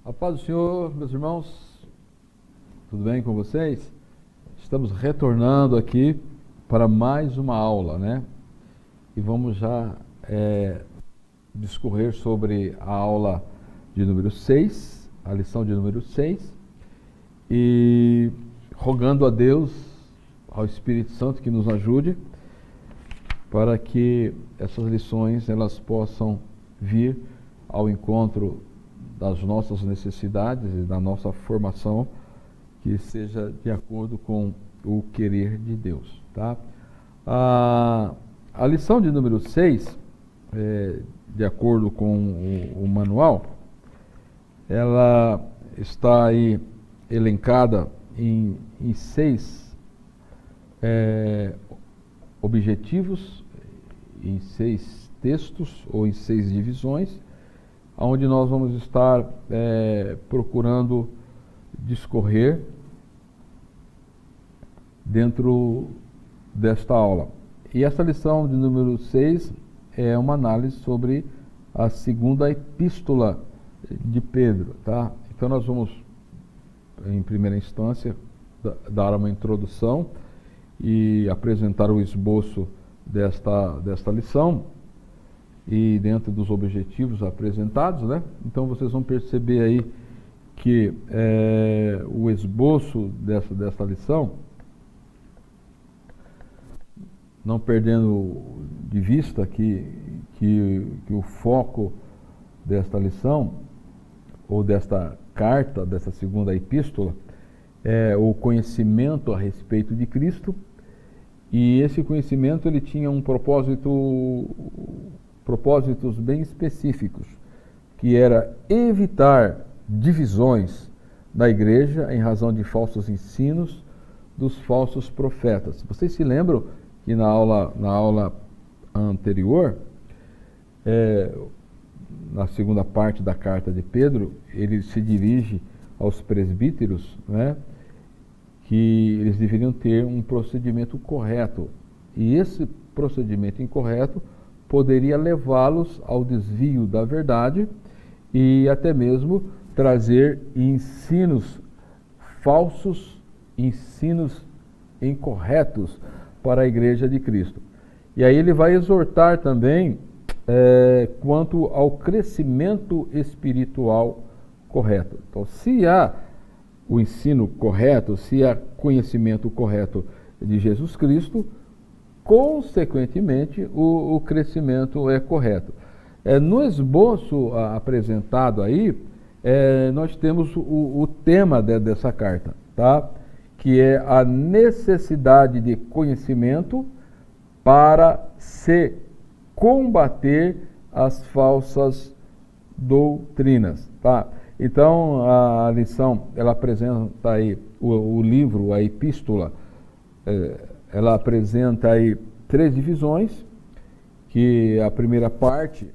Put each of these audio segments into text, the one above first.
A paz do Senhor, meus irmãos, tudo bem com vocês? Estamos retornando aqui para mais uma aula, né? E vamos já discorrer sobre a aula de número 6, a lição de número 6, e rogando a Deus, ao Espírito Santo, que nos ajude para que essas lições elas possam vir ao encontro das nossas necessidades e da nossa formação, que seja de acordo com o querer de Deus, tá? A lição de número 6, de acordo com o manual, ela está aí elencada em 6 objetivos, em 6 textos ou em 6 divisões, onde nós vamos estar procurando discorrer dentro desta aula. E essa lição de número 6 é uma análise sobre a segunda epístola de Pedro, tá? Então nós vamos, em primeira instância, dar uma introdução e apresentar o esboço desta lição, e dentro dos objetivos apresentados, né? Então vocês vão perceber aí que o esboço desta lição, não perdendo de vista que o foco desta lição, ou desta carta, dessa segunda epístola, é o conhecimento a respeito de Cristo, e esse conhecimento ele tinha um propósitos bem específicos, que era evitar divisões na igreja em razão de falsos ensinos dos falsos profetas. Vocês se lembram que na aula anterior, na segunda parte da carta de Pedro, ele se dirige aos presbíteros, né, que eles deveriam ter um procedimento correto, e esse procedimento incorreto poderia levá-los ao desvio da verdade e até mesmo trazer ensinos falsos, ensinos incorretos para a Igreja de Cristo. E aí ele vai exortar também quanto ao crescimento espiritual correto. Então, se há o ensino correto, se há conhecimento correto de Jesus Cristo, consequentemente, o crescimento é correto. No esboço apresentado aí, nós temos o tema dessa carta, tá? Que é a necessidade de conhecimento para se combater as falsas doutrinas, tá? Então, a lição, ela apresenta aí o livro, a epístola, ela apresenta aí 3 divisões, que a primeira parte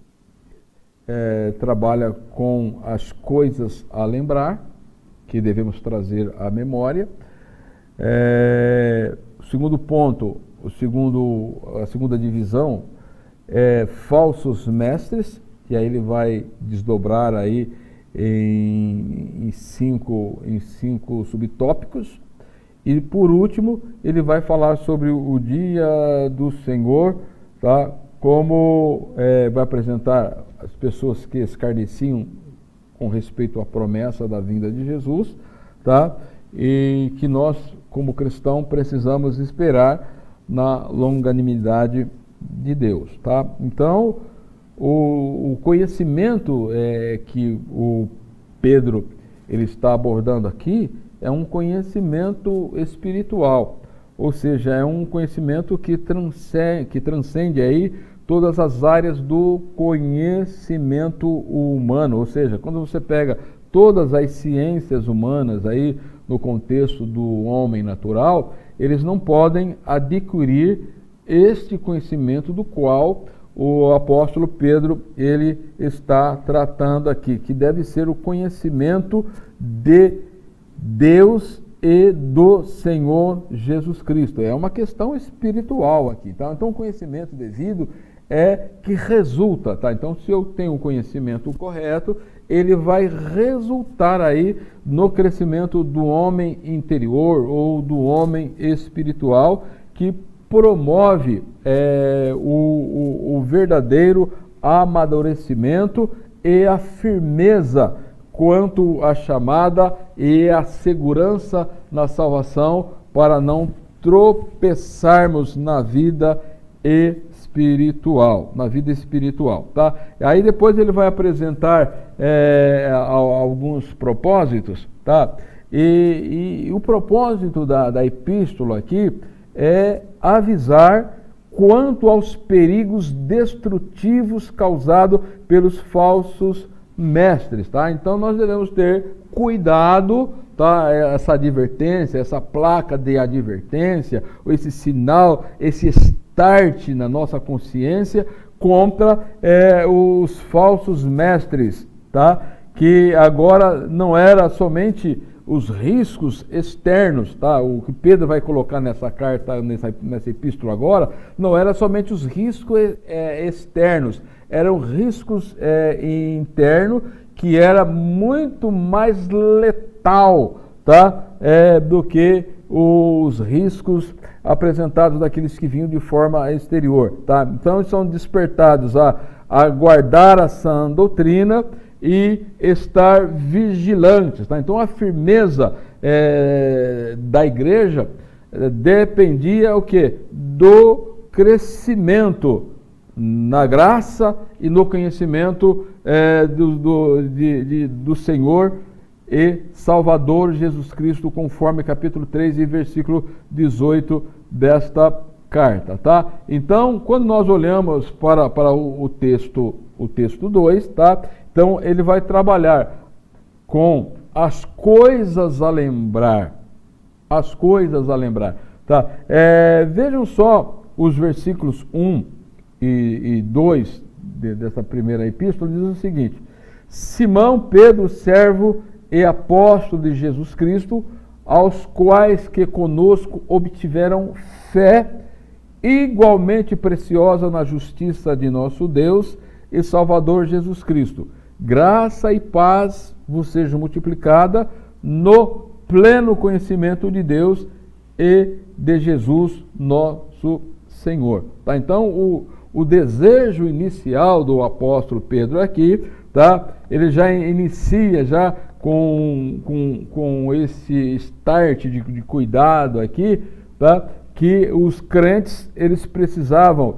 trabalha com as coisas a lembrar, que devemos trazer à memória. O segundo ponto, a segunda divisão é falsos mestres, e aí ele vai desdobrar aí em 5 subtópicos. E por último, ele vai falar sobre o dia do Senhor, tá? Como vai apresentar as pessoas que escarneciam com respeito à promessa da vinda de Jesus, tá? E que nós, como cristãos, precisamos esperar na longanimidade de Deus, tá? Então, o conhecimento que o Pedro ele está abordando aqui é um conhecimento espiritual, ou seja, é um conhecimento que transcende aí todas as áreas do conhecimento humano, ou seja, quando você pega todas as ciências humanas aí no contexto do homem natural, eles não podem adquirir este conhecimento do qual o apóstolo Pedro ele está tratando aqui, que deve ser o conhecimento de Deus e do Senhor Jesus Cristo. É uma questão espiritual aqui, tá? Então o conhecimento devido é que resulta, tá? Então, se eu tenho o conhecimento correto, ele vai resultar aí no crescimento do homem interior ou do homem espiritual, que promove o verdadeiro amadurecimento e a firmeza quanto à chamada e a segurança na salvação, para não tropeçarmos na vida espiritual, tá? Aí depois ele vai apresentar alguns propósitos, tá? E o propósito da epístola aqui é avisar quanto aos perigos destrutivos causados pelos falsos mestres, tá? Então nós devemos ter cuidado, tá? Essa advertência, essa placa de advertência, esse sinal, esse start na nossa consciência contra os falsos mestres, tá? Que agora não era somente os riscos externos, tá? O que Pedro vai colocar nessa carta, nessa epístola agora, não era somente os riscos externos, eram riscos internos, que era muito mais letal, tá? Do que os riscos apresentados daqueles que vinham de forma exterior, tá? Então eles são despertados a guardar a sã doutrina e estar vigilantes, tá? Então a firmeza da igreja dependia o quê? Do crescimento na graça e no conhecimento do Senhor e Salvador Jesus Cristo, conforme capítulo 3 e versículo 18 desta carta, tá? Então, quando nós olhamos para o texto 2, tá? Então, ele vai trabalhar com as coisas a lembrar, tá? Vejam só os versículos 1 e 2 dessa primeira epístola, diz o seguinte: Simão, Pedro, servo e apóstolo de Jesus Cristo, aos quais que conosco obtiveram fé igualmente preciosa na justiça de nosso Deus e Salvador Jesus Cristo. Graça e paz vos sejam multiplicada no pleno conhecimento de Deus e de Jesus nosso Senhor. Tá? Então, o desejo inicial do apóstolo Pedro aqui, tá? Ele já inicia já com esse start de cuidado aqui, tá? Que os crentes eles precisavam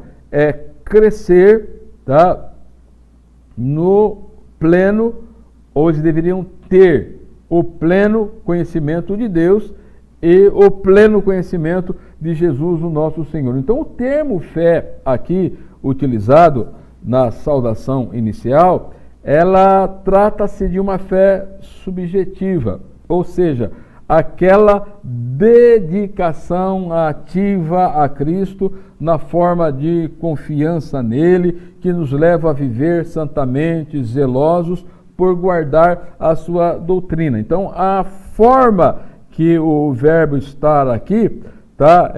crescer, tá? No pleno, ou eles deveriam ter o pleno conhecimento de Deus e o pleno conhecimento de Jesus, o nosso Senhor. Então, o termo fé aqui utilizado na saudação inicial, ela trata-se de uma fé subjetiva, ou seja, aquela dedicação ativa a Cristo na forma de confiança nele, que nos leva a viver santamente, zelosos por guardar a sua doutrina. Então, a forma que o verbo estar aqui, tá?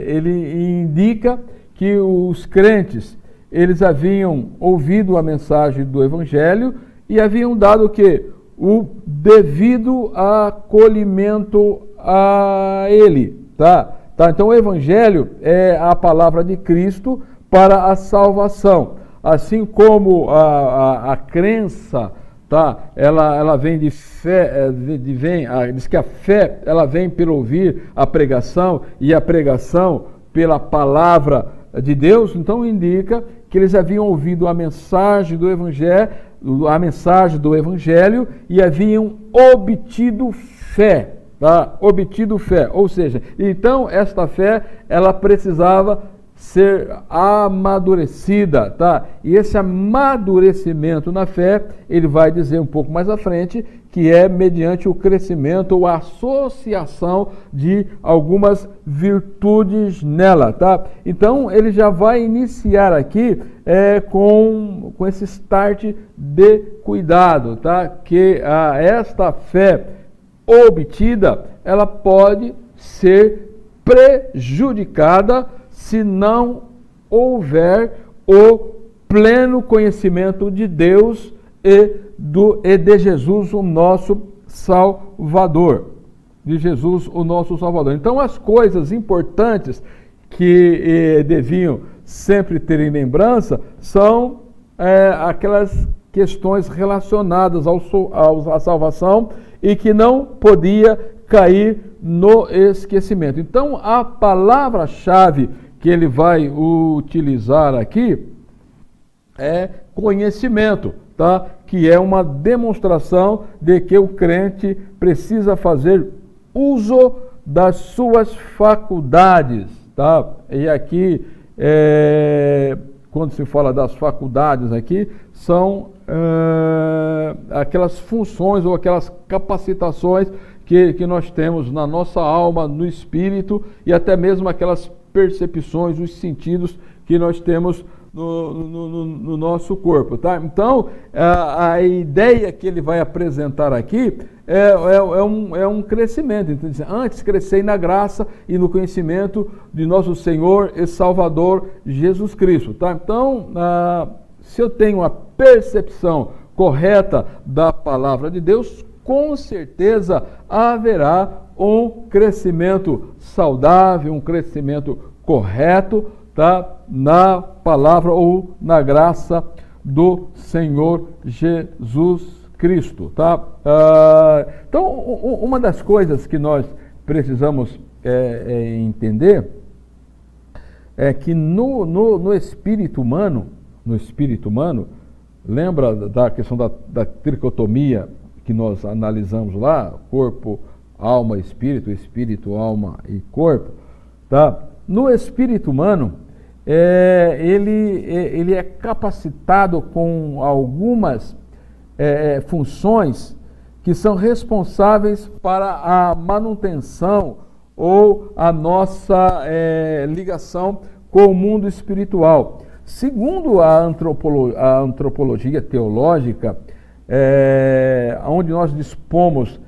Ele indica que os crentes, eles haviam ouvido a mensagem do Evangelho e haviam dado o quê? O devido acolhimento a ele, tá? Então o Evangelho é a palavra de Cristo para a salvação, assim como a crença, tá? Ela vem de fé, diz que a fé ela vem pelo ouvir a pregação e a pregação pela palavra de Deus. Então indica que eles haviam ouvido a mensagem do Evangelho e haviam obtido fé, tá? Obtido fé, ou seja, então esta fé ela precisava ser amadurecida, tá? E esse amadurecimento na fé, ele vai dizer um pouco mais à frente, que é mediante o crescimento ou a associação de algumas virtudes nela, tá? Então, ele já vai iniciar aqui com esse start de cuidado, tá? Que esta fé obtida, ela pode ser prejudicada se não houver o pleno conhecimento de Deus e de Jesus, o nosso Salvador. De Jesus, o nosso Salvador. Então, as coisas importantes que deviam sempre ter em lembrança são aquelas questões relacionadas à salvação e que não podia cair no esquecimento. Então, a palavra-chave que ele vai utilizar aqui é conhecimento, tá? Que é uma demonstração de que o crente precisa fazer uso das suas faculdades, tá? E aqui, quando se fala das faculdades aqui, são aquelas funções ou aquelas capacitações que nós temos na nossa alma, no espírito e até mesmo aquelas percepções, os sentidos que nós temos no nosso corpo, tá? Então, a ideia que ele vai apresentar aqui é um crescimento. Então, antes crescei na graça e no conhecimento de nosso Senhor e Salvador Jesus Cristo, tá? Então, se eu tenho a percepção correta da palavra de Deus, com certeza haverá um crescimento saudável, um crescimento correto, tá? Na palavra ou na graça do Senhor Jesus Cristo, tá? Então, uma das coisas que nós precisamos entender é que no espírito humano, lembra da questão da tricotomia que nós analisamos lá, corpo, alma, espírito, alma e corpo, tá? No espírito humano, ele é capacitado com algumas funções que são responsáveis para a manutenção ou a nossa ligação com o mundo espiritual. Segundo a antropologia teológica, onde nós dispomos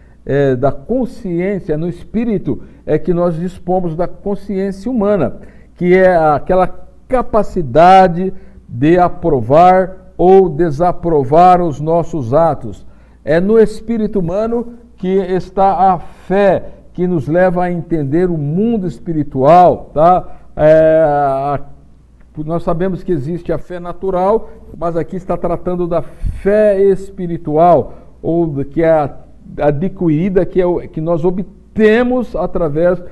da consciência no espírito, é que nós dispomos da consciência humana, que é aquela capacidade de aprovar ou desaprovar os nossos atos. É no espírito humano que está a fé, que nos leva a entender o mundo espiritual, tá? Nós sabemos que existe a fé natural, mas aqui está tratando da fé espiritual, ou que é adquirida, que nós obtemos através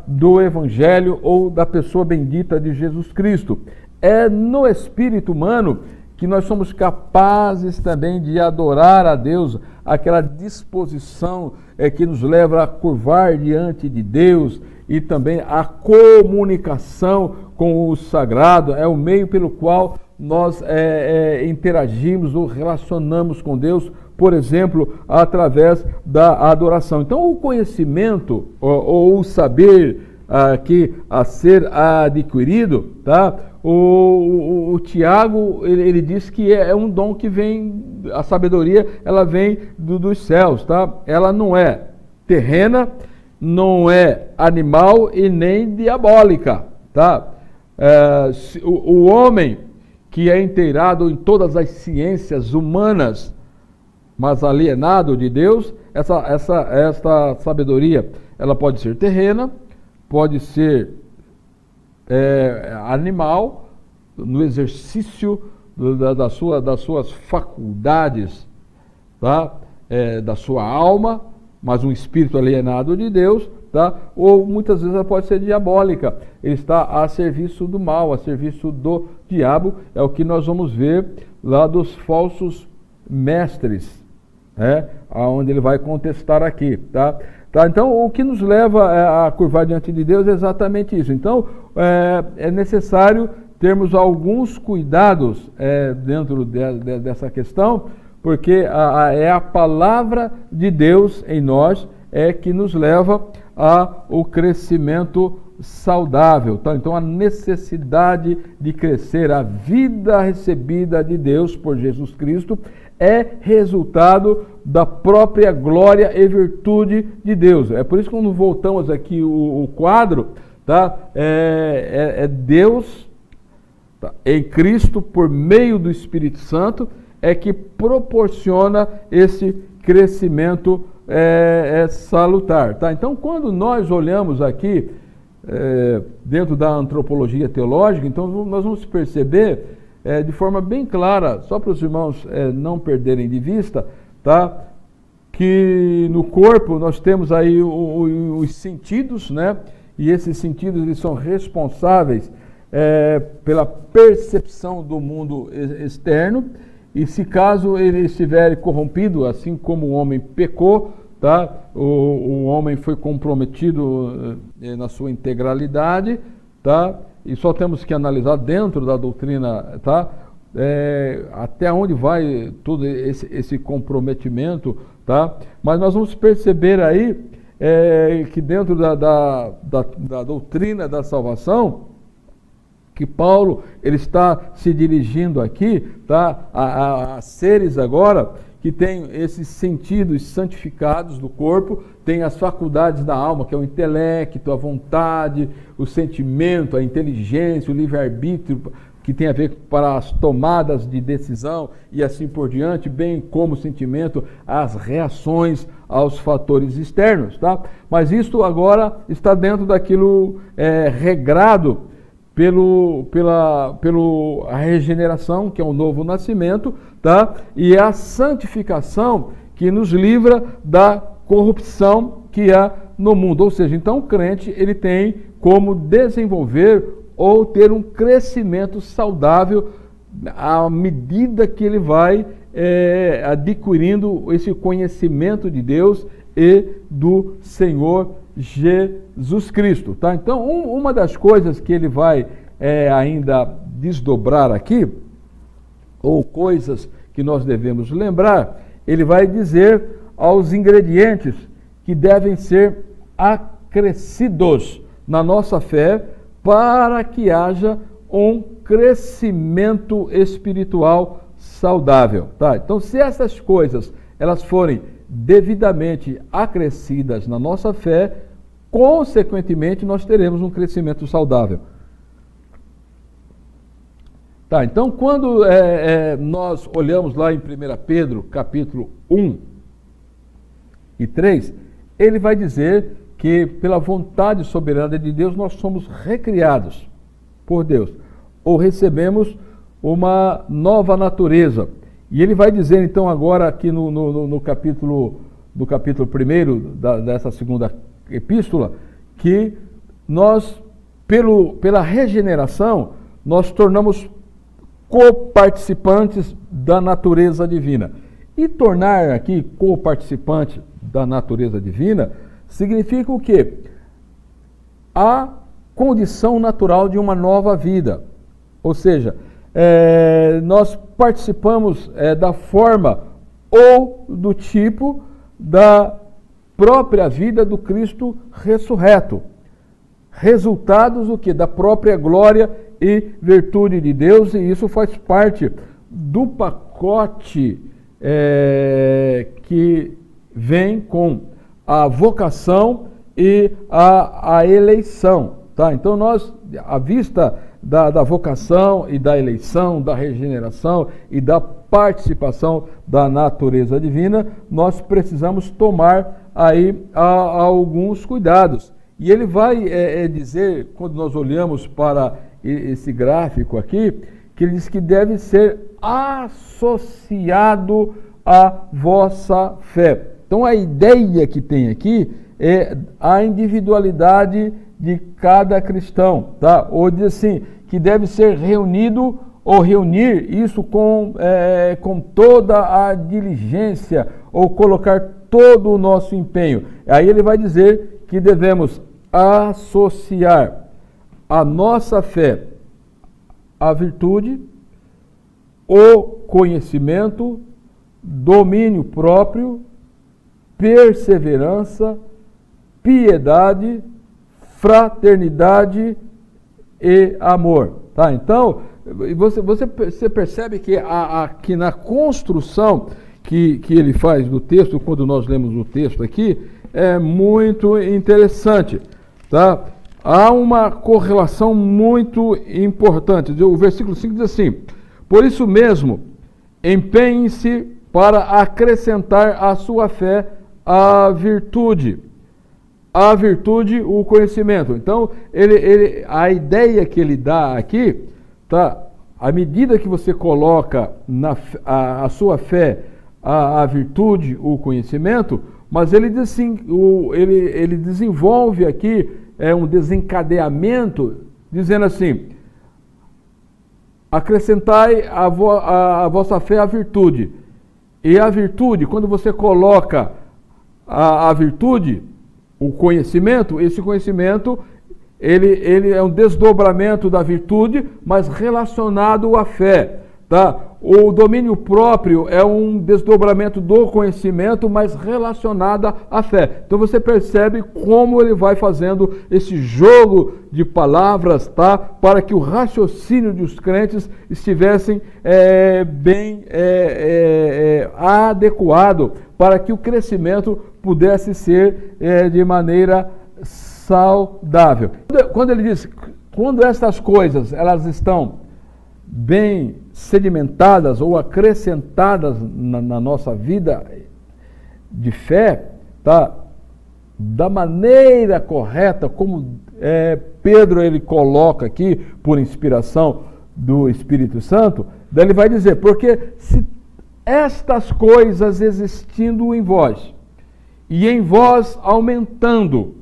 do Evangelho ou da pessoa bendita de Jesus Cristo. É no espírito humano que nós somos capazes também de adorar a Deus, aquela disposição que nos leva a curvar diante de Deus e também a comunicação com o sagrado, é o meio pelo qual nós interagimos ou relacionamos com Deus, por exemplo, através da adoração. Então, o conhecimento ou o saber a ser adquirido, tá? O Tiago, ele diz que é um dom que vem, a sabedoria, ela vem dos céus, tá? Ela não é terrena, não é animal e nem diabólica, tá? O homem que é inteirado em todas as ciências humanas, mas alienado de Deus, essa sabedoria, ela pode ser terrena, pode ser animal, no exercício das suas faculdades, tá? Da sua alma, mas um espírito alienado de Deus, tá? Ou muitas vezes ela pode ser diabólica, ele está a serviço do mal, a serviço do diabo, é o que nós vamos ver lá dos falsos mestres, onde ele vai contestar aqui, tá? Então, o que nos leva a curvar diante de Deus é exatamente isso. Então, é necessário termos alguns cuidados dentro dessa questão, porque é a palavra de Deus em nós que nos leva ao crescimento saudável. Tá? Então, a necessidade de crescer, a vida recebida de Deus por Jesus Cristo é resultado da própria glória e virtude de Deus. É por isso que quando voltamos aqui o quadro, tá? Deus Tá? Em Cristo, por meio do Espírito Santo, é que proporciona esse crescimento salutar. Tá? Então, quando nós olhamos aqui, dentro da antropologia teológica, então nós vamos perceber de forma bem clara, só para os irmãos não perderem de vista, tá? Que no corpo nós temos aí os sentidos, né? E esses sentidos eles são responsáveis pela percepção do mundo externo, e se caso ele estiver corrompido, assim como o homem pecou, tá? O homem foi comprometido na sua integralidade, tá? E só temos que analisar dentro da doutrina, tá? Até onde vai todo esse comprometimento, tá? Mas nós vamos perceber aí que dentro da doutrina da salvação, que Paulo ele está se dirigindo aqui, tá? A seres agora que tem esses sentidos santificados do corpo, tem as faculdades da alma, que é o intelecto, a vontade, o sentimento, a inteligência, o livre-arbítrio, que tem a ver para as tomadas de decisão e assim por diante, bem como o sentimento, as reações aos fatores externos, tá? Mas isto agora está dentro daquilo regrado pela regeneração, que é o novo nascimento, tá? E a santificação que nos livra da corrupção que há no mundo. Ou seja, então o crente ele tem como desenvolver ou ter um crescimento saudável à medida que ele vai adquirindo esse conhecimento de Deus e do Senhor Jesus Cristo. Tá? Então, uma das coisas que ele vai ainda desdobrar aqui, ou coisas que nós devemos lembrar, ele vai dizer aos ingredientes que devem ser acrescidos na nossa fé para que haja um crescimento espiritual saudável. Tá? Então, se essas coisas elas forem devidamente acrescidas na nossa fé, consequentemente nós teremos um crescimento saudável. Tá, então quando nós olhamos lá em 1 Pedro, capítulo 1 e 3, ele vai dizer que pela vontade soberana de Deus nós somos recriados por Deus, ou recebemos uma nova natureza. E ele vai dizer então agora aqui no capítulo 1 dessa segunda epístola, que nós, pela regeneração, nós tornamos coparticipantes da natureza divina. E tornar aqui coparticipante da natureza divina significa o quê? A condição natural de uma nova vida. Ou seja, nós participamos da forma ou do tipo da própria vida do Cristo ressurreto. Resultados do que? Da própria glória e virtude de Deus, e isso faz parte do pacote que vem com a vocação e a eleição. Tá? Então nós, à vista da vocação e da eleição, da regeneração e da participação da natureza divina, nós precisamos tomar aí alguns cuidados. E ele vai dizer, quando nós olhamos para esse gráfico aqui, que ele diz que deve ser associado à vossa fé. Então a ideia que tem aqui é a individualidade de cada cristão, tá? Ou diz assim, que deve ser reunido ou reunir isso com toda a diligência, ou colocar todo o nosso empenho. Aí ele vai dizer que devemos associar a nossa fé à virtude, o conhecimento, domínio próprio, perseverança, piedade, fraternidade e amor. Tá? Então, você percebe que aqui na construção que ele faz do texto, quando nós lemos o texto aqui, é muito interessante. Tá? há uma correlação muito importante. O versículo 5 diz assim: por isso mesmo, empenhe-se para acrescentar à sua fé a virtude, o conhecimento. Então, a ideia que ele dá aqui, tá? À medida que você coloca a sua fé, a virtude, o conhecimento, mas ele diz assim, ele desenvolve aqui um desencadeamento, dizendo assim: acrescentai a vossa fé à virtude. E a virtude, quando você coloca a virtude, o conhecimento, esse conhecimento, ele é um desdobramento da virtude, mas relacionado à fé, tá? O domínio próprio é um desdobramento do conhecimento, mas relacionado à fé. Então você percebe como ele vai fazendo esse jogo de palavras, tá? Para que o raciocínio dos crentes estivessem bem adequado, para que o crescimento pudesse ser de maneira saudável. Quando ele diz, quando estas coisas elas estão bem sedimentadas ou acrescentadas na nossa vida de fé, tá? Da maneira correta, como Pedro ele coloca aqui, por inspiração do Espírito Santo, daí ele vai dizer: porque se estas coisas existindo em vós, e em vós aumentando,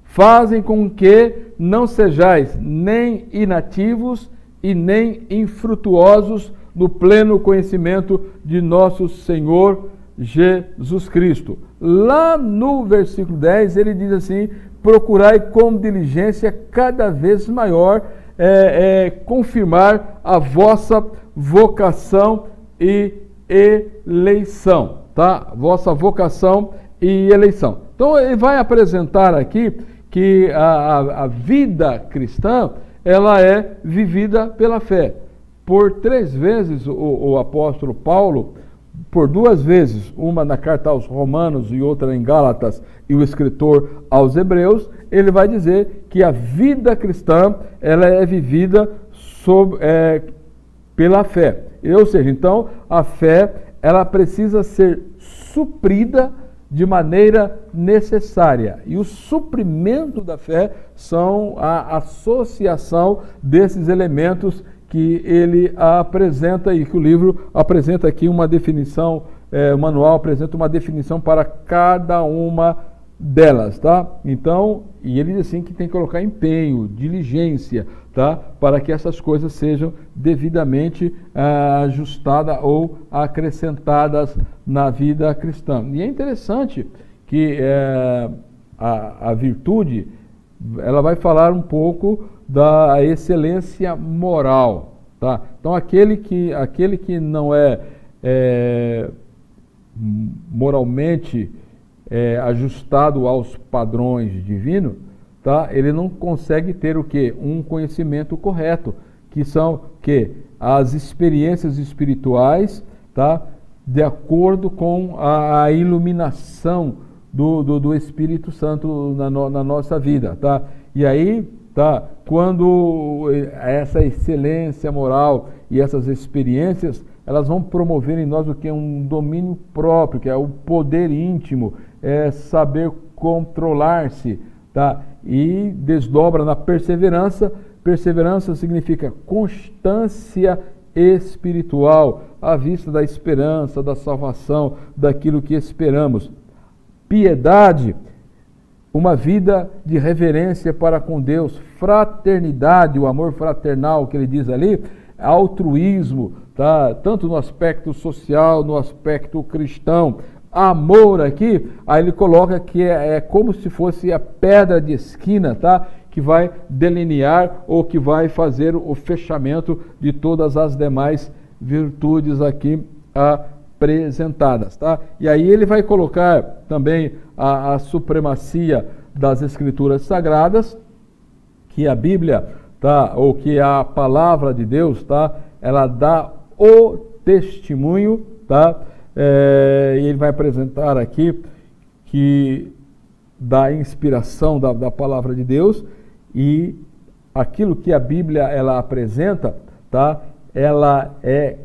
fazem com que não sejais nem inativos e nem infrutuosos no pleno conhecimento de nosso Senhor Jesus Cristo. Lá no versículo 10 ele diz assim: procurai com diligência cada vez maior confirmar a vossa vocação e eleição, tá? Vossa vocação e eleição. Então ele vai apresentar aqui que a vida cristã, ela é vivida pela fé. Por 3 vezes o apóstolo Paulo, por 2 vezes, uma na carta aos Romanos e outra em Gálatas, e o escritor aos Hebreus, ele vai dizer que a vida cristã, ela é vivida pela fé. Ou seja, então a fé, ela precisa ser suprida de maneira necessária. E o suprimento da fé são a associação desses elementos que ele apresenta e que o livro apresenta aqui uma definição, o manual apresenta uma definição para cada uma delas, tá? Então, e ele diz assim que tem que colocar empenho, diligência, tá? Para que essas coisas sejam devidamente ajustadas ou acrescentadas na vida cristã. E é interessante que a virtude, ela vai falar um pouco da excelência moral, tá? Então aquele que não é moralmente ajustado aos padrões divinos, tá? Ele não consegue ter o quê? Um conhecimento correto, que são as experiências espirituais, tá? De acordo com a iluminação do Espírito Santo na nossa vida, tá? E aí, tá? Quando essa excelência moral e essas experiências, elas vão promover em nós o que é um domínio próprio, que é o poder íntimo, saber controlar-se, tá? E desdobra na perseverança. Perseverança significa constância espiritual, à vista da esperança, da salvação, daquilo que esperamos. Piedade, uma vida de reverência para com Deus. Fraternidade, o amor fraternal que ele diz ali, altruísmo, tá? Tanto no aspecto social, no aspecto cristão. Amor aqui, aí ele coloca que é como se fosse a pedra de esquina, tá? Que vai delinear ou que vai fazer o fechamento de todas as demais virtudes aqui apresentadas, tá? E aí ele vai colocar também a supremacia das Escrituras Sagradas, que a Bíblia, tá? Ou que a palavra de Deus, tá? Ela dá o testemunho, tá? E ele vai apresentar aqui que da inspiração da palavra de Deus, e aquilo que a Bíblia ela apresenta, tá? Ela é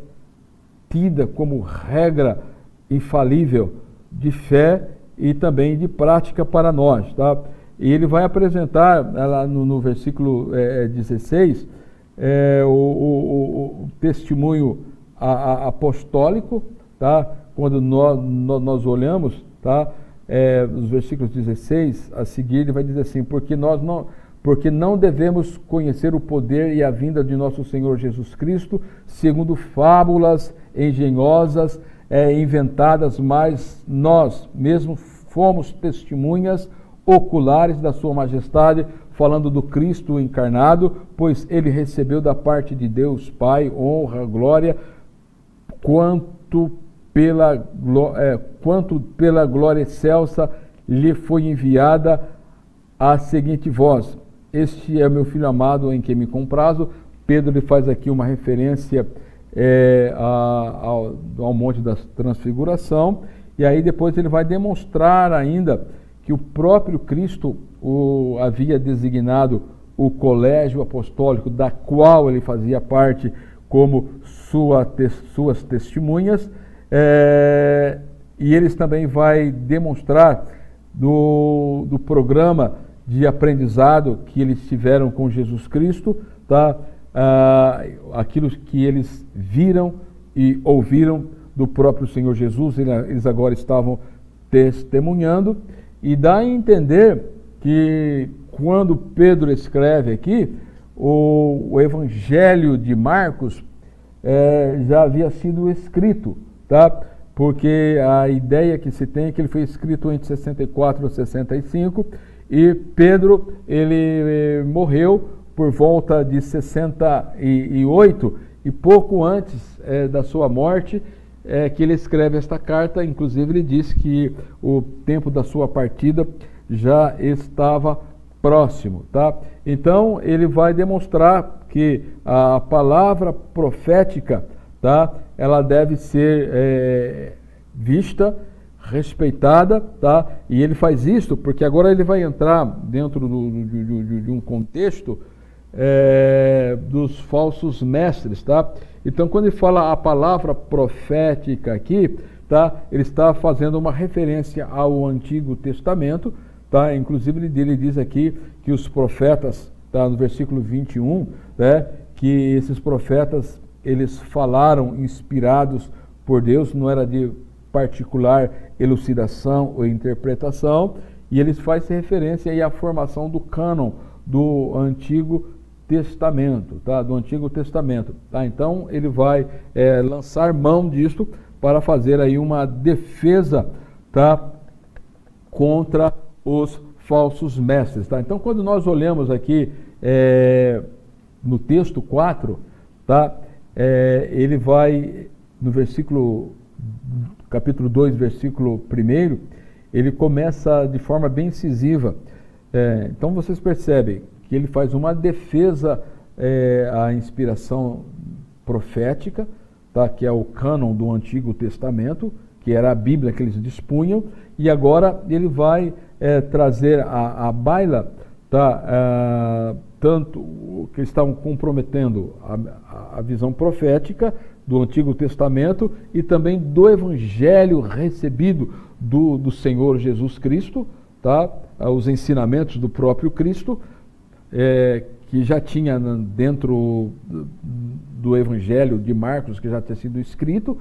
tida como regra infalível de fé e também de prática para nós, tá? E ele vai apresentar lá no versículo 16 o testemunho apostólico, tá? Quando nós olhamos, tá? Os versículos 16 a seguir, ele vai dizer assim: porque não devemos conhecer o poder e a vinda de nosso Senhor Jesus Cristo segundo fábulas engenhosas inventadas, mas nós mesmos fomos testemunhas oculares da sua majestade, falando do Cristo encarnado, pois ele recebeu da parte de Deus Pai honra, glória, quanto pela glória excelsa lhe foi enviada a seguinte voz: este é meu filho amado em quem me comprazo. Pedro lhe faz aqui uma referência ao Monte da Transfiguração, e aí depois ele vai demonstrar ainda que o próprio Cristo havia designado o colégio apostólico, da qual ele fazia parte, como suas testemunhas, e eles também vai demonstrar do programa de aprendizado que eles tiveram com Jesus Cristo, tá? Aquilo que eles viram e ouviram do próprio Senhor Jesus, eles agora estavam testemunhando, e dá a entender que quando Pedro escreve aqui, o Evangelho de Marcos já havia sido escrito, tá? Porque a ideia que se tem é que ele foi escrito entre 64 e 65, e Pedro ele morreu por volta de 68, e pouco antes da sua morte que ele escreve esta carta. Inclusive ele diz que o tempo da sua partida já estava próximo, tá? Então ele vai demonstrar que a palavra profética, tá? Ela deve ser vista, respeitada, tá? E ele faz isso porque agora ele vai entrar dentro de um contexto dos falsos mestres, tá? Então, quando ele fala a palavra profética aqui, tá? Ele está fazendo uma referência ao Antigo Testamento, tá? Inclusive ele diz aqui que os profetas, tá? No versículo 21, né? Que esses profetas eles falaram inspirados por Deus, não era de particular elucidação ou interpretação, e eles fazem referência aí à formação do cânon do Antigo Testamento, tá? Do Antigo Testamento, tá? Então ele vai lançar mão disto para fazer aí uma defesa, tá? Contra os falsos mestres, tá? Então quando nós olhamos aqui no texto 4, tá? Ele vai no capítulo 2, versículo 1, ele começa de forma bem incisiva. Então vocês percebem que ele faz uma defesa à inspiração profética, tá? Que é o cânon do Antigo Testamento, que era a Bíblia que eles dispunham, e agora ele vai trazer à baila, tá? Tanto que eles estavam comprometendo a visão profética do Antigo Testamento e também do Evangelho recebido do Senhor Jesus Cristo, tá? Os ensinamentos do próprio Cristo, que já tinha dentro do Evangelho de Marcos, que já tinha sido escrito,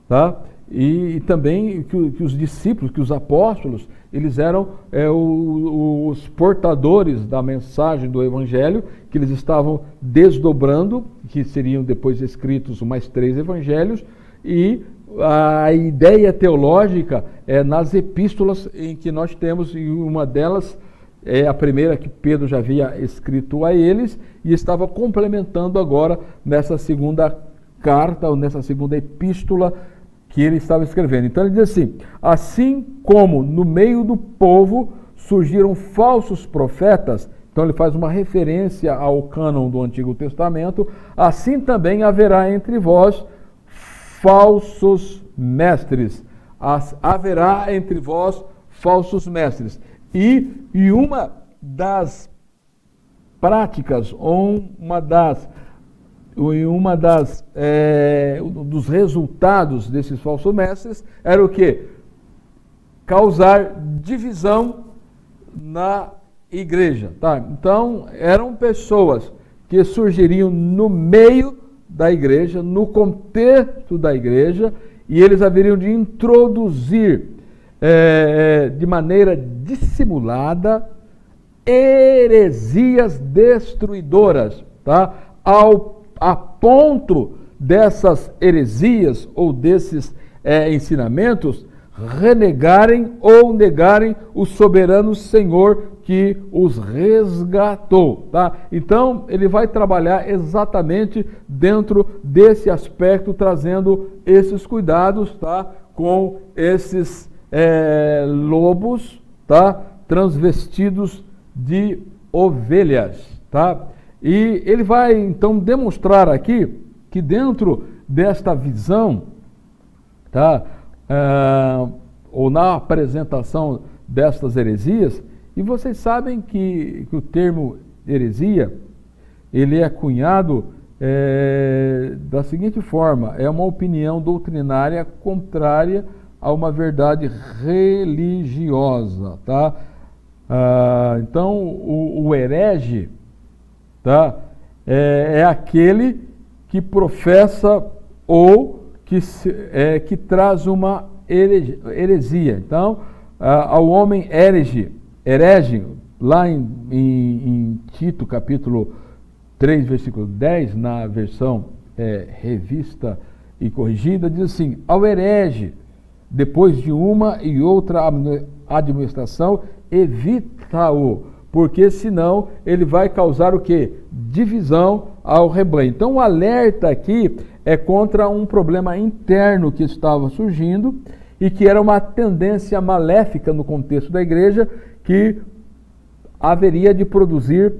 tá? E também que os discípulos, que os apóstolos, eles eram os portadores da mensagem do Evangelho, que eles estavam desdobrando, que seriam depois escritos mais 3 evangelhos, e a ideia teológica nas epístolas em que nós temos, e uma delas é a primeira que Pedro já havia escrito a eles, e estava complementando agora nessa segunda carta, ou nessa segunda epístola que ele estava escrevendo. Então ele diz assim como no meio do povo surgiram falsos profetas, então ele faz uma referência ao cânon do Antigo Testamento, assim também haverá entre vós falsos mestres. Haverá entre vós falsos mestres. E uma das práticas, ou dos resultados desses falsos mestres era o quê? Causar divisão na igreja, tá? Então, eram pessoas que surgiriam no meio da igreja, no contexto da igreja, e eles haveriam de introduzir de maneira dissimulada heresias destruidoras, tá? A ponto dessas heresias ou desses ensinamentos renegarem ou negarem o soberano Senhor que os resgatou, tá? Então, ele vai trabalhar exatamente dentro desse aspecto, trazendo esses cuidados, tá? Com esses lobos, tá? Transvestidos de ovelhas, tá? E ele vai, então, demonstrar aqui que dentro desta visão, tá? Ou na apresentação destas heresias, e vocês sabem que o termo heresia, ele é cunhado da seguinte forma: é uma opinião doutrinária contrária a uma verdade religiosa, tá? Então, o herege, tá? É aquele que professa ou que traz uma heresia. Então, ao homem herege, lá em Tito, capítulo 3, versículo 10, na versão revista e corrigida, diz assim: ao herege, depois de uma e outra administração, evita-o, porque senão ele vai causar o quê? Divisão ao rebanho. Então o alerta aqui é contra um problema interno que estava surgindo e que era uma tendência maléfica no contexto da igreja, que haveria de produzir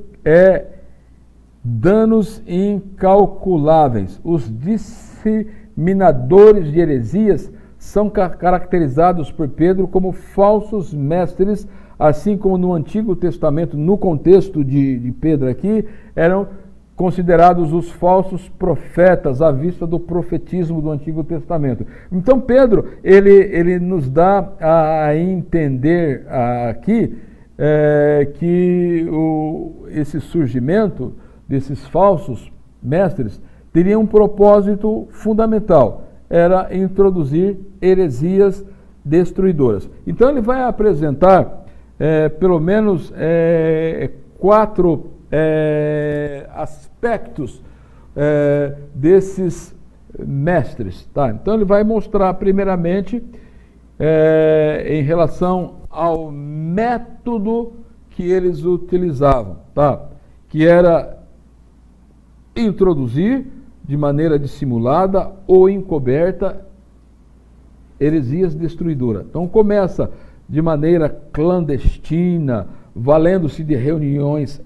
danos incalculáveis. Os disseminadores de heresias são caracterizados por Pedro como falsos mestres, assim como no Antigo Testamento, no contexto de Pedro aqui, eram considerados os falsos profetas à vista do profetismo do Antigo Testamento. Então Pedro, ele nos dá a entender aqui que esse surgimento desses falsos mestres teria um propósito fundamental: era introduzir heresias destruidoras. Então ele vai apresentar pelo menos 4 aspectos desses mestres, tá? Então ele vai mostrar primeiramente em relação ao método que eles utilizavam, tá? Que era introduzir de maneira dissimulada ou encoberta heresias destruidoras. Então começa de maneira clandestina, valendo-se de reuniões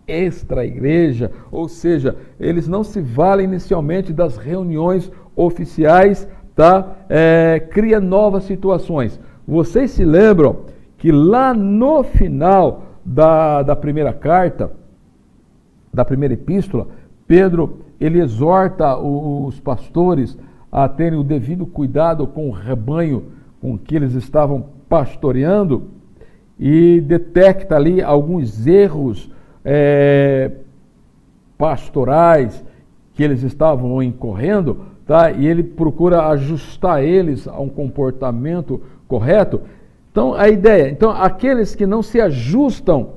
extra-igreja, ou seja, eles não se valem inicialmente das reuniões oficiais, tá? Cria novas situações. Vocês se lembram que lá no final da primeira carta, da primeira epístola, Pedro, ele exorta os pastores a terem o devido cuidado com o rebanho com que eles estavam pastoreando, e detecta ali alguns erros pastorais que eles estavam incorrendo, tá? E ele procura ajustar eles a um comportamento correto. Então, a ideia, então, aqueles que não se ajustam,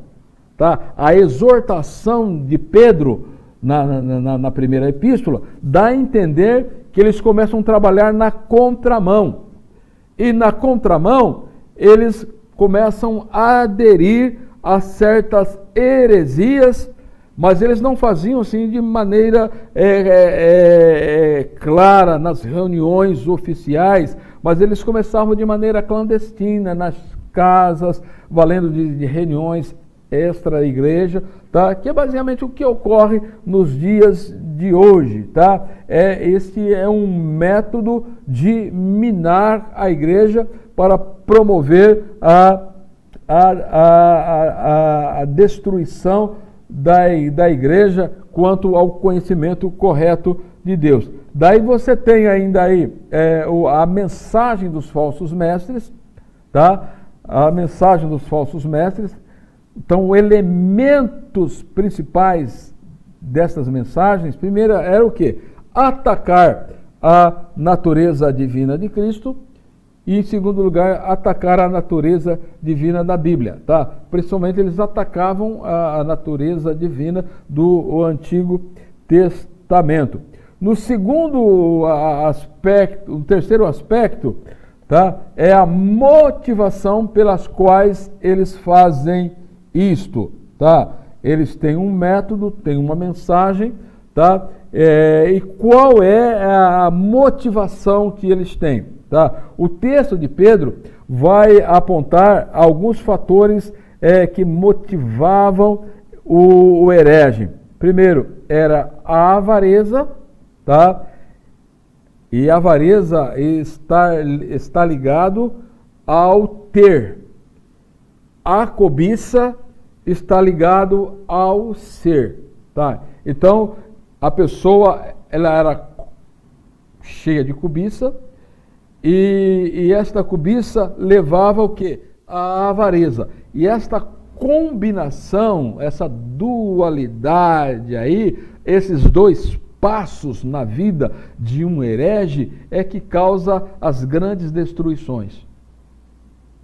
tá? A exortação de Pedro na primeira epístola dá a entender que eles começam a trabalhar na contramão. E na contramão, eles começam a aderir a certas heresias, mas eles não faziam assim de maneira clara nas reuniões oficiais, mas eles começavam de maneira clandestina, nas casas, valendo de reuniões extra-igreja, tá? Que é basicamente o que ocorre nos dias de hoje, tá? Este é um método de minar a igreja para promover a destruição da igreja quanto ao conhecimento correto de Deus. Daí você tem ainda aí a mensagem dos falsos mestres, tá? A mensagem dos falsos mestres. Então, elementos principais dessas mensagens, primeiro era o quê? Atacar a natureza divina de Cristo e, em segundo lugar, atacar a natureza divina da Bíblia, tá? Principalmente eles atacavam a natureza divina do Antigo Testamento. No segundo aspecto, o terceiro aspecto, tá? É a motivação pelas quais eles fazem isto, tá? Eles têm um método, têm uma mensagem, tá? E qual é a motivação que eles têm, tá? O texto de Pedro vai apontar alguns fatores que motivavam o herege. Primeiro, era a avareza, tá? E a avareza está ligado ao ter. A cobiça está ligado ao ser, tá? Então, a pessoa, ela era cheia de cobiça e esta cobiça levava o quê? A avareza. E esta combinação, essa dualidade aí, esses dois passos na vida de um herege é que causa as grandes destruições.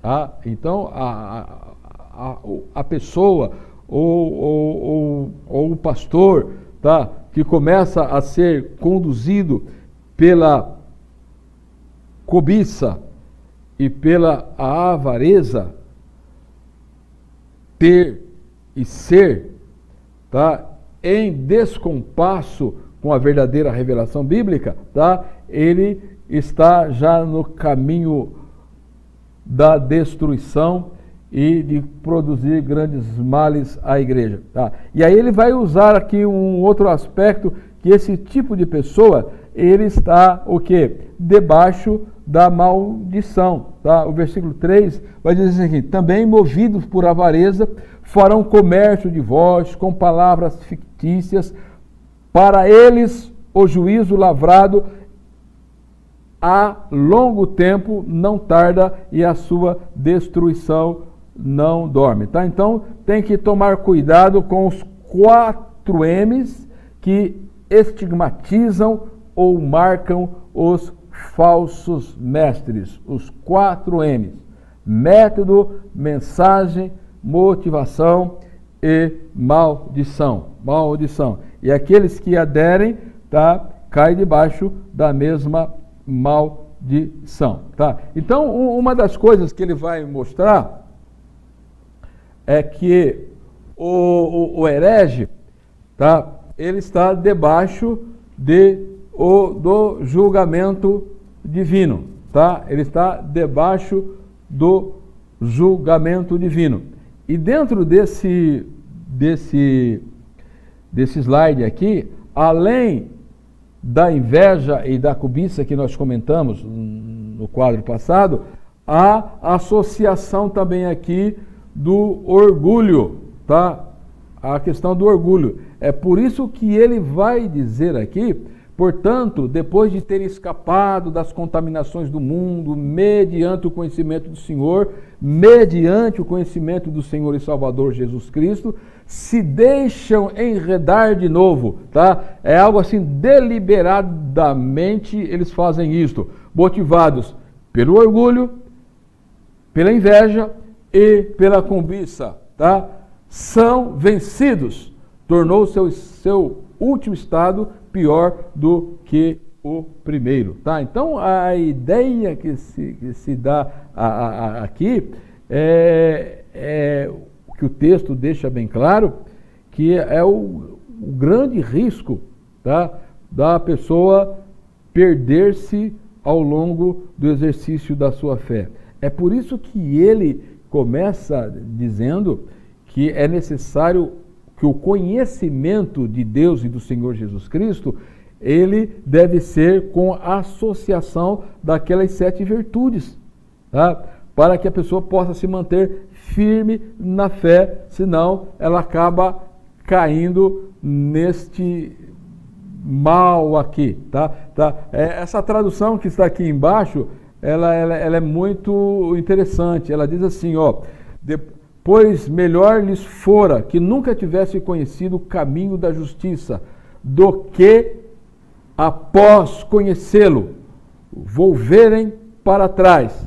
Tá? Então, a pessoa ou o pastor, tá, que começa a ser conduzido pela cobiça e pela avareza, ter e ser, tá, em descompasso com a verdadeira revelação bíblica, tá, ele está já no caminho da destruição e de produzir grandes males à igreja. Tá? E aí ele vai usar aqui um outro aspecto, que esse tipo de pessoa, ele está o quê? Debaixo da maldição. Tá? O versículo 3 vai dizer assim: também movidos por avareza, farão comércio de vós com palavras fictícias, para eles o juízo lavrado a longo tempo não tarda e a sua destruição não dorme. Tá? Então tem que tomar cuidado com os 4 M's que estigmatizam ou marcam os falsos mestres. Os 4 M's: método, mensagem, motivação e maldição. Maldição. E aqueles que aderem, tá, caem debaixo da mesma maldição. Tá? Então, uma das coisas que ele vai mostrar é que o herege, tá, ele está debaixo do julgamento divino. Tá? Ele está debaixo do julgamento divino. E dentro desse slide aqui, além da inveja e da cobiça que nós comentamos no quadro passado, há associação também aqui do orgulho, tá? A questão do orgulho. É por isso que ele vai dizer aqui: portanto, depois de ter escapado das contaminações do mundo, mediante o conhecimento do Senhor, mediante o conhecimento do Senhor e Salvador Jesus Cristo, se deixam enredar de novo, tá? É algo assim, deliberadamente eles fazem isto, motivados pelo orgulho, pela inveja e pela cobiça, tá? São vencidos, tornou seu último estado pior do que o primeiro, tá? Então a ideia que se dá aqui é que o texto deixa bem claro, que é o grande risco, tá, da pessoa perder-se ao longo do exercício da sua fé. É por isso que ele começa dizendo que é necessário que o conhecimento de Deus e do Senhor Jesus Cristo, ele deve ser com a associação daquelas 7 virtudes, tá? Para que a pessoa possa se manter firme na fé, senão ela acaba caindo neste mal aqui, tá? Essa tradução que está aqui embaixo, ela é muito interessante. Ela diz assim, ó, pois melhor lhes fora que nunca tivesse conhecido o caminho da justiça, do que após conhecê-lo, volverem para trás,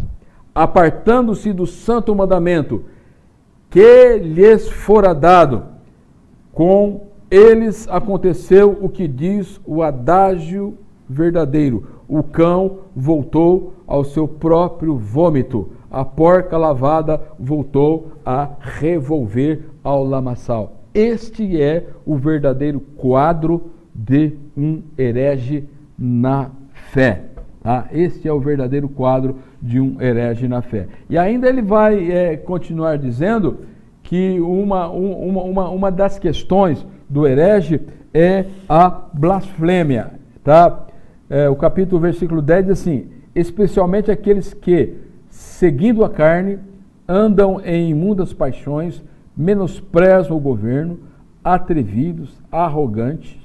apartando-se do santo mandamento que lhes fora dado. Com eles aconteceu o que diz o adágio verdadeiro: o cão voltou ao seu próprio vômito, a porca lavada voltou a revolver ao lamaçal. Este é o verdadeiro quadro de um herege na fé. Tá? Este é o verdadeiro quadro de um herege na fé. E ainda ele vai continuar dizendo que uma das questões do herege é a blasfêmia. Tá? O capítulo, versículo 10 diz assim: especialmente aqueles que, seguindo a carne, andam em imundas paixões, menosprezam o governo, atrevidos, arrogantes,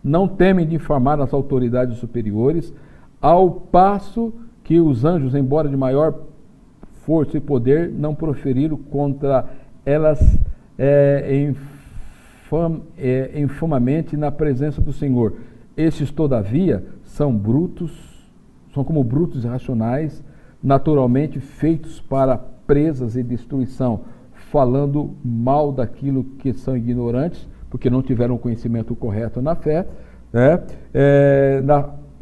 não temem de infamar as autoridades superiores, ao passo que os anjos, embora de maior força e poder, não proferiram contra elas infamamente na presença do Senhor. Estes, todavia, são como brutos irracionais, naturalmente feitos para presas e destruição, falando mal daquilo que são ignorantes, porque não tiveram conhecimento correto na fé, né?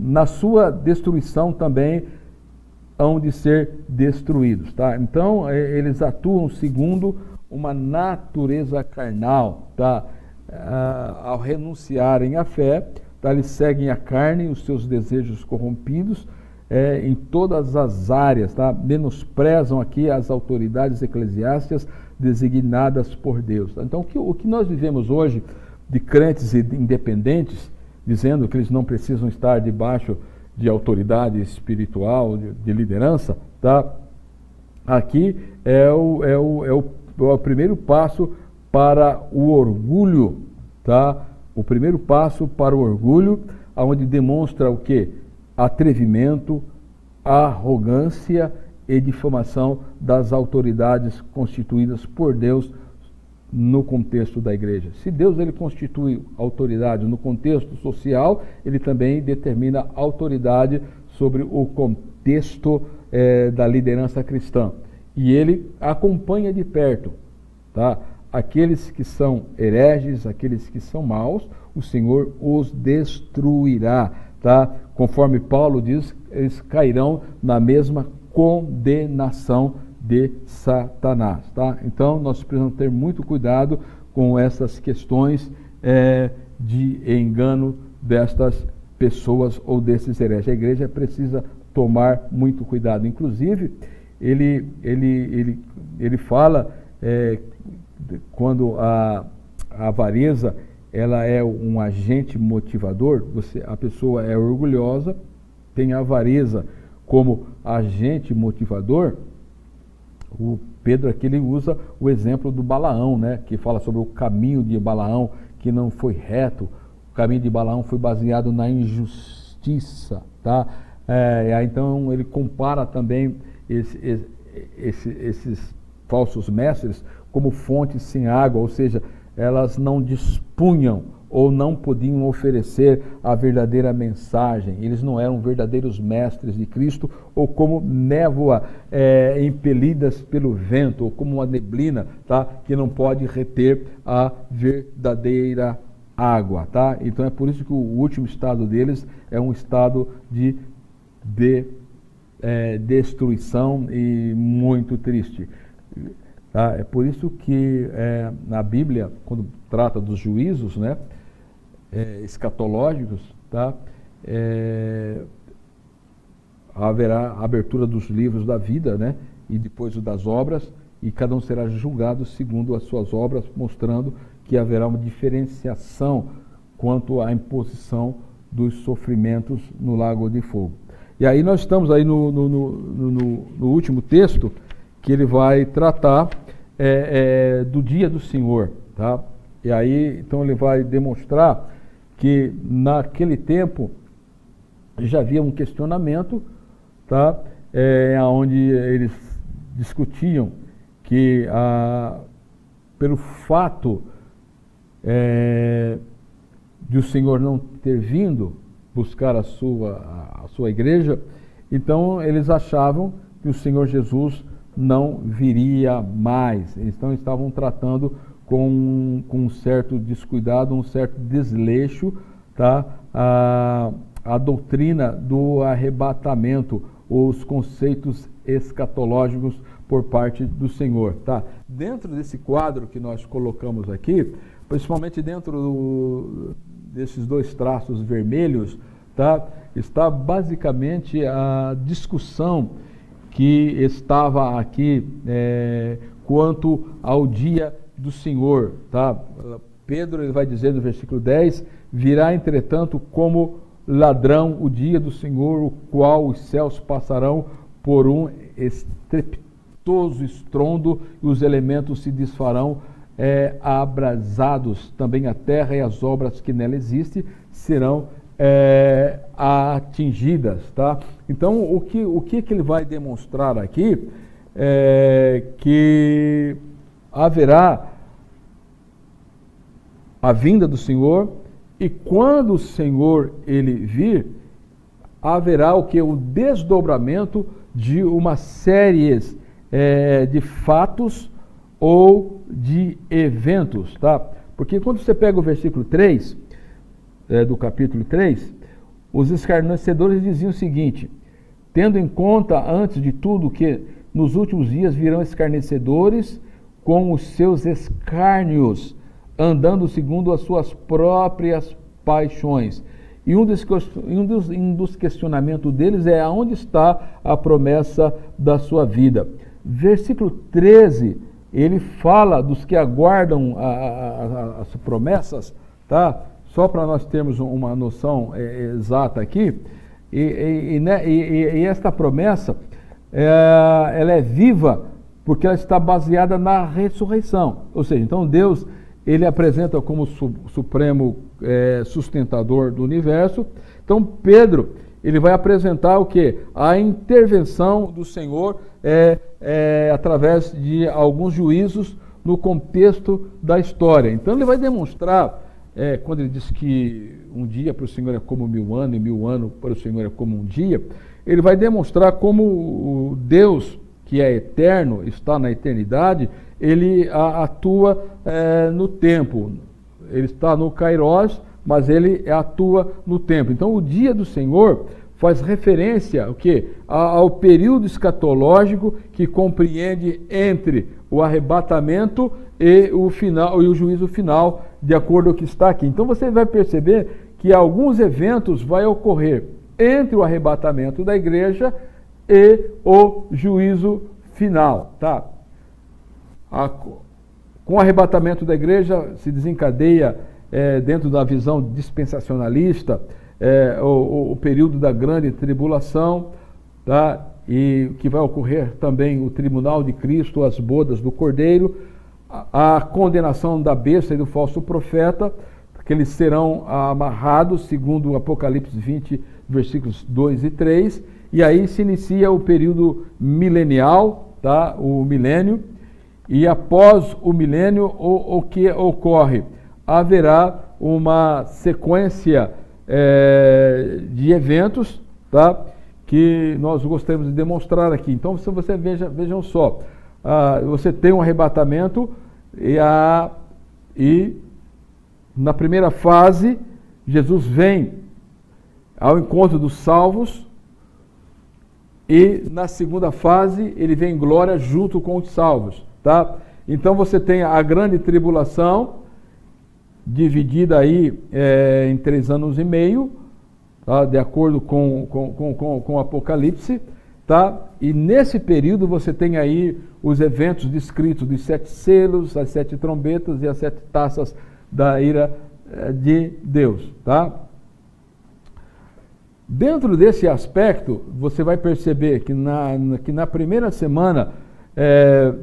Na sua destruição também hão de ser destruídos. Tá? Então, eles atuam segundo uma natureza carnal. Tá? Ao renunciarem à fé, tá? Eles seguem a carne, os seus desejos corrompidos, em todas as áreas. Tá? Menosprezam aqui as autoridades eclesiásticas designadas por Deus. Tá? Então, o que nós vivemos hoje de crentes independentes, dizendo que eles não precisam estar debaixo de autoridade espiritual, de liderança, tá? Aqui é o primeiro passo para o orgulho, tá? O primeiro passo para o orgulho, onde demonstra o quê? Atrevimento, arrogância e difamação das autoridades constituídas por Deus no contexto da igreja. Se Deus ele constitui autoridade no contexto social, ele também determina autoridade sobre o contexto da liderança cristã. E ele acompanha de perto, tá? Aqueles que são hereges, aqueles que são maus, o Senhor os destruirá, tá? Conforme Paulo diz, eles cairão na mesma condenação de Satanás, tá? Então, nós precisamos ter muito cuidado com essas questões de engano destas pessoas ou desses hereges. A igreja precisa tomar muito cuidado. Inclusive, ele fala quando a avareza ela é um agente motivador, a pessoa é orgulhosa, tem a avareza como agente motivador. O Pedro aqui ele usa o exemplo do Balaão, né, que fala sobre o caminho de Balaão, que não foi reto. O caminho de Balaão foi baseado na injustiça, tá? Então ele compara também esses falsos mestres como fontes sem água, ou seja, elas não dispunham ou não podiam oferecer a verdadeira mensagem. Eles não eram verdadeiros mestres de Cristo, ou como névoa impelidas pelo vento, ou como uma neblina, tá? Que não pode reter a verdadeira água. Tá? Então é por isso que o último estado deles é um estado de destruição e muito triste. Tá? É por isso que na Bíblia, quando trata dos juízos, né, escatológicos, tá? Haverá a abertura dos livros da vida, né? E depois o das obras, e cada um será julgado segundo as suas obras, mostrando que haverá uma diferenciação quanto à imposição dos sofrimentos no lago de fogo. E aí nós estamos aí no último texto, que ele vai tratar do dia do Senhor, tá? E aí, então ele vai demonstrar que naquele tempo já havia um questionamento, tá? Onde eles discutiam que pelo fato de o Senhor não ter vindo buscar a sua igreja, então eles achavam que o Senhor Jesus não viria mais. Então estavam tratando com um certo descuidado, um certo desleixo, tá? A doutrina do arrebatamento, os conceitos escatológicos por parte do Senhor, tá? Dentro desse quadro que nós colocamos aqui, principalmente dentro desses dois traços vermelhos, tá? Está basicamente a discussão que estava aqui quanto ao dia do Senhor, tá? Pedro ele vai dizer no versículo 10, virá entretanto como ladrão o dia do Senhor, o qual os céus passarão por um estrepitoso estrondo e os elementos se desfarão abrasados, também a terra e as obras que nela existem serão atingidas, tá? Então o que ele vai demonstrar aqui é que haverá a vinda do Senhor, e quando o Senhor ele vir, haverá o que? O desdobramento de uma série de fatos ou de eventos, tá? Porque quando você pega o versículo 3, do capítulo 3, os escarnecedores diziam o seguinte: tendo em conta antes de tudo que nos últimos dias virão escarnecedores com os seus escárnios, andando segundo as suas próprias paixões. E um dos questionamentos deles é aonde está a promessa da sua vida. Versículo 13, ele fala dos que aguardam as promessas, tá? Só para nós termos uma noção exata aqui, e esta promessa, ela é viva porque ela está baseada na ressurreição. Ou seja, então Deus ele apresenta como supremo sustentador do universo. Então Pedro ele vai apresentar o que? A intervenção do Senhor através de alguns juízos no contexto da história. Então ele vai demonstrar, quando ele diz que um dia para o Senhor é como 1000 anos e 1000 anos para o Senhor é como um dia, ele vai demonstrar como o Deus que é eterno, está na eternidade, ele atua no tempo. Ele está no Kairos, mas ele atua no tempo. Então o dia do Senhor faz referência ao quê? Ao período escatológico que compreende entre o arrebatamento e o final e o juízo final, de acordo com o que está aqui. Então você vai perceber que alguns eventos vão ocorrer entre o arrebatamento da igreja e o juízo final, tá? Com o arrebatamento da igreja se desencadeia dentro da visão dispensacionalista o período da grande tribulação, tá? E que vai ocorrer também o tribunal de Cristo, as bodas do Cordeiro, a condenação da besta e do falso profeta, que eles serão amarrados, segundo o Apocalipse 20, versículos 2 e 3, e aí se inicia o período milenial, tá? O milênio, e após o milênio, o que ocorre? Haverá uma sequência de eventos, tá? Que nós gostaríamos de demonstrar aqui. Então, se você vejam só, você tem um arrebatamento e na primeira fase, Jesus vem ao encontro dos salvos, e na segunda fase, ele vem em glória junto com os salvos, tá? Então você tem a grande tribulação, dividida aí em 3 anos e meio, tá? De acordo com o Apocalipse, tá? E nesse período você tem aí os eventos descritos dos 7 selos, as 7 trombetas e as 7 taças da ira de Deus, tá? Dentro desse aspecto, você vai perceber que na primeira semana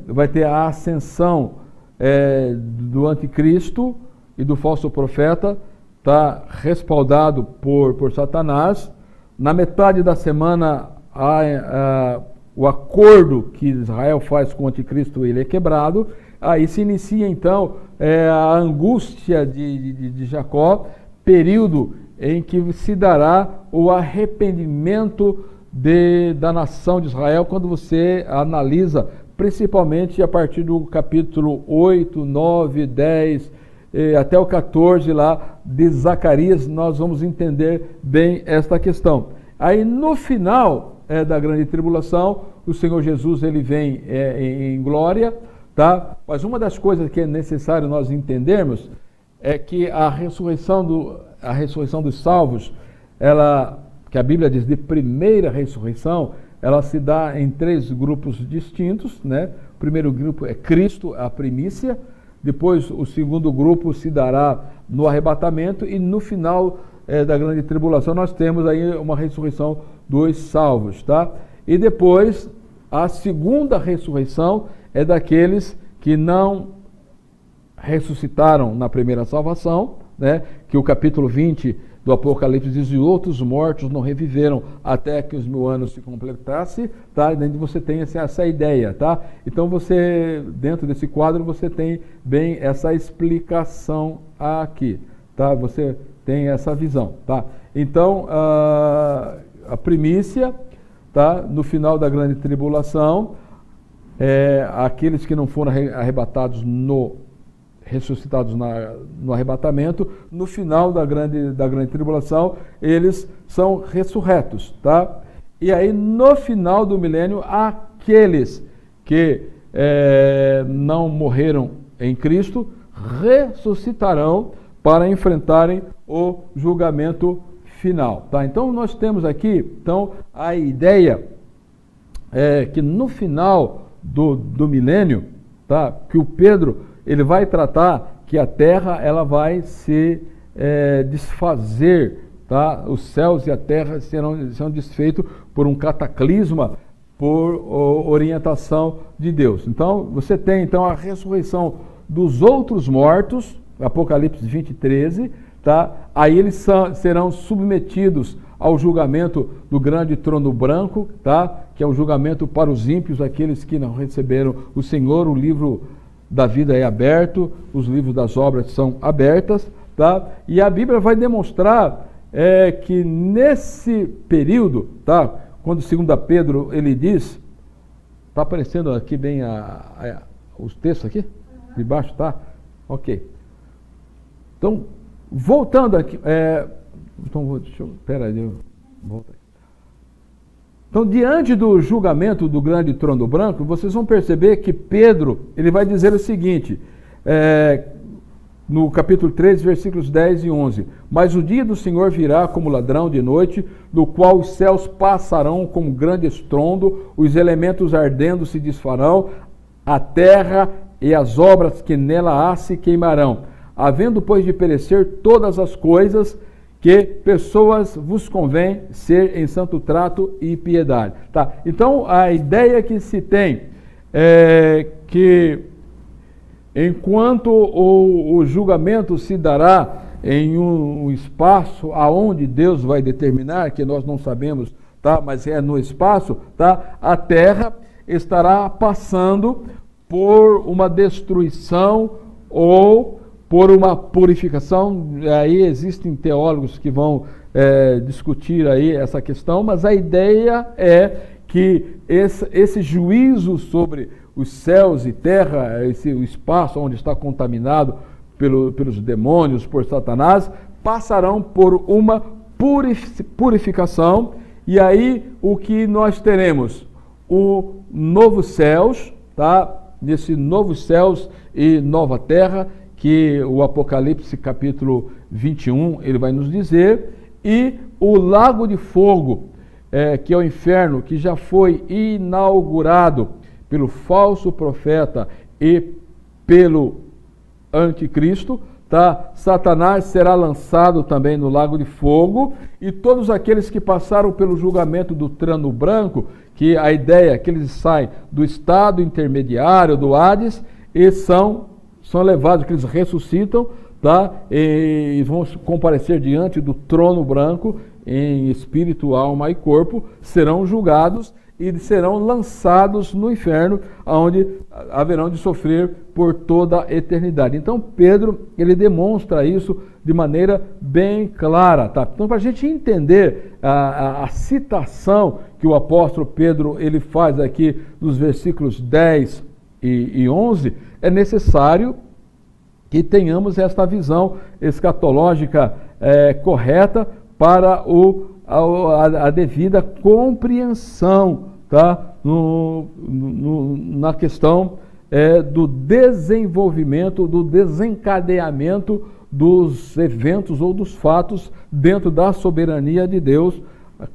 vai ter a ascensão do anticristo, e do falso profeta está respaldado por Satanás. Na metade da semana, o acordo que Israel faz com o anticristo ele é quebrado. Aí se inicia então a angústia de Jacó, período em que se dará o arrependimento da nação de Israel, quando você analisa principalmente a partir do capítulo 8, 9, 10, até o 14 lá de Zacarias, nós vamos entender bem esta questão. Aí no final da grande tribulação, o Senhor Jesus ele vem em glória, tá? Mas uma das coisas que é necessário nós entendermos é que a ressurreição dos salvos, que a Bíblia diz de primeira ressurreição, ela se dá em 3 grupos distintos, né? O primeiro grupo é Cristo, a primícia. Depois o segundo grupo se dará no arrebatamento, e no final da grande tribulação nós temos aí uma ressurreição dos salvos, tá? E depois a segunda ressurreição é daqueles que não ressuscitaram na primeira salvação, né? Que o capítulo 20 do Apocalipse diz: e outros mortos não reviveram até que os 1000 anos se completasse, tá? E você tem essa ideia, tá? Então você, dentro desse quadro, você tem bem essa explicação aqui, tá? Você tem essa visão, tá? Então, a primícia, tá? No final da grande tribulação, aqueles que não foram arrebatados ressuscitados no arrebatamento, no final da grande tribulação, eles são ressurretos, tá? E aí, no final do milênio, aqueles que não morreram em Cristo ressuscitarão para enfrentarem o julgamento final, tá? Então, nós temos aqui, a ideia que no final do milênio, tá? Que o Pedro ele vai tratar que a terra ela vai se desfazer, tá? Os céus e a terra serão desfeitos por um cataclisma, por orientação de Deus. Então, você tem a ressurreição dos outros mortos, Apocalipse 20, 13, tá? Aí eles serão submetidos ao julgamento do grande trono branco, tá? Que é o julgamento para os ímpios, aqueles que não receberam o Senhor. O livro da vida é aberto, os livros das obras são abertas, tá? E a Bíblia vai demonstrar que nesse período, tá? Quando 2 Pedro ele diz, está aparecendo aqui bem os textos aqui? De baixo, tá? Ok. Então, voltando aqui, volta aí. Então, diante do julgamento do grande trono branco, vocês vão perceber que Pedro ele vai dizer o seguinte, no capítulo 3, versículos 10 e 11. Mas o dia do Senhor virá como ladrão de noite, no qual os céus passarão como grande estrondo, os elementos ardendo se desfarão, a terra e as obras que nela há se queimarão. Havendo, pois, de perecer todas as coisas, que pessoas vos convém ser em santo trato e piedade. Tá? Então, a ideia que se tem é que enquanto o julgamento se dará em um espaço aonde Deus vai determinar, que nós não sabemos, tá? Mas é no espaço, tá? A terra estará passando por uma destruição ou por uma purificação. Aí existem teólogos que vão discutir aí essa questão, mas a ideia é que esse juízo sobre os céus e terra, o espaço onde está contaminado pelos demônios, por Satanás, passarão por uma purificação, e aí o que nós teremos? O novo céus, tá? Nesse novos céus e nova terra, que o Apocalipse capítulo 21 ele vai nos dizer, e o lago de fogo, que é o inferno, que já foi inaugurado pelo falso profeta e pelo anticristo, tá? Satanás será lançado também no lago de fogo, e todos aqueles que passaram pelo julgamento do trono branco, que a ideia é que eles saem do estado intermediário, do Hades, e são levados, que eles ressuscitam, tá? E vão comparecer diante do trono branco em espírito, alma e corpo, serão julgados e serão lançados no inferno, onde haverão de sofrer por toda a eternidade. Então Pedro, ele demonstra isso de maneira bem clara, tá? Então, para a gente entender a citação que o apóstolo Pedro ele faz aqui nos versículos 10 e 11, é necessário que tenhamos esta visão escatológica correta para a devida compreensão, tá? Na questão do desenvolvimento, do desencadeamento dos eventos ou dos fatos dentro da soberania de Deus,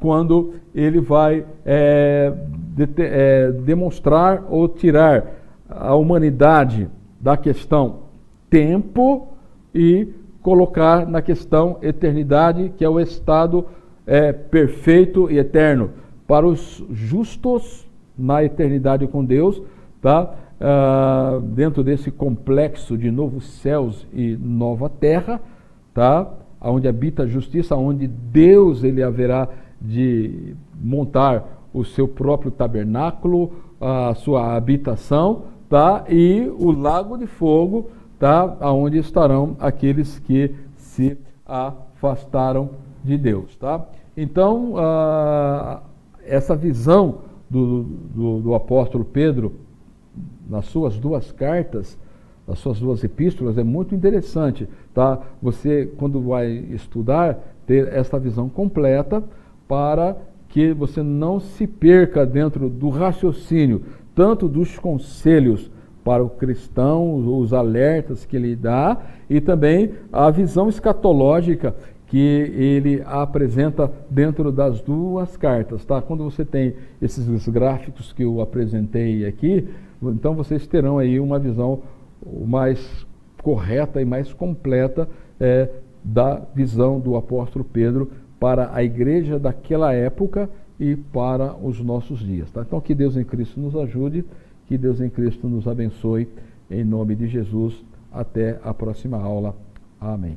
quando ele vai demonstrar ou tirar a humanidade da questão tempo e colocar na questão eternidade, que é o estado perfeito e eterno. Para os justos na eternidade com Deus, tá? Dentro desse complexo de novos céus e nova terra, tá? Onde habita a justiça, onde Deus ele haverá de montar o seu próprio tabernáculo, a sua habitação, tá? E o lago de fogo, tá? Onde estarão aqueles que se afastaram de Deus, tá? Então, essa visão do apóstolo Pedro nas suas duas cartas, nas suas duas epístolas, é muito interessante, tá? Você, quando vai estudar, ter essa visão completa para que você não se perca dentro do raciocínio, tanto dos conselhos para o cristão, os alertas que ele dá, e também a visão escatológica que ele apresenta dentro das duas cartas, tá? Quando você tem esses gráficos que eu apresentei aqui, então vocês terão aí uma visão mais correta e mais completa da visão do apóstolo Pedro para a igreja daquela época e para os nossos dias, tá? Então que Deus em Cristo nos ajude, que Deus em Cristo nos abençoe, em nome de Jesus. Até a próxima aula. Amém.